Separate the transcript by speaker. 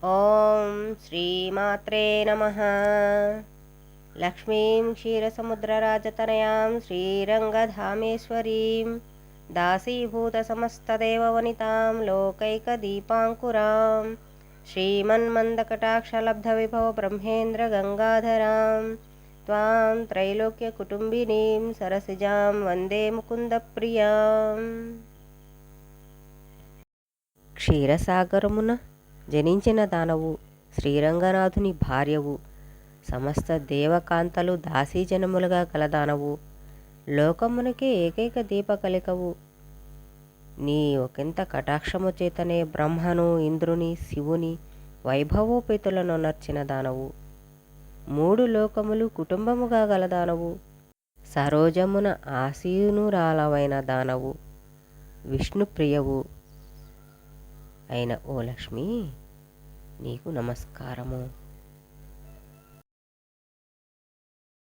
Speaker 1: ఓం శ్రీమాత్రే నమః. లక్ష్మీం క్షీరసముద్రరాజతనయాం శ్రీరంగధామేశ్వరీం దాసీభూతసమస్తదేవవనితాం లోకైకదీపాంకురాం శ్రీమన్మందకటాక్షలబ్ధవిభవ బ్రహ్మేంద్రగంగాధరాం త్వాం త్రైలోక్యకుటుంబినీం సరసిజాం వందే ముకుందప్రియాం. క్షీరసాగరమున జనించిన దానవు, శ్రీరంగనాథుని భార్యవు, సమస్త దేవకాంతలు దాసీజనములుగా కలదానవు, లోకమునకే ఏకైక దీపకలికవు. నీ ఒకంత కటాక్షము చేతనే బ్రహ్మను, ఇంద్రుని, శివుని వైభవోపేతులను నర్చిన దానవు, మూడు లోకములు కుటుంబముగా గలదానవు, సరోజమున ఆసీనురాలవైన దానవు, విష్ణుప్రియవు అయిన ఓ లక్ష్మి, నీకు నమస్కారము.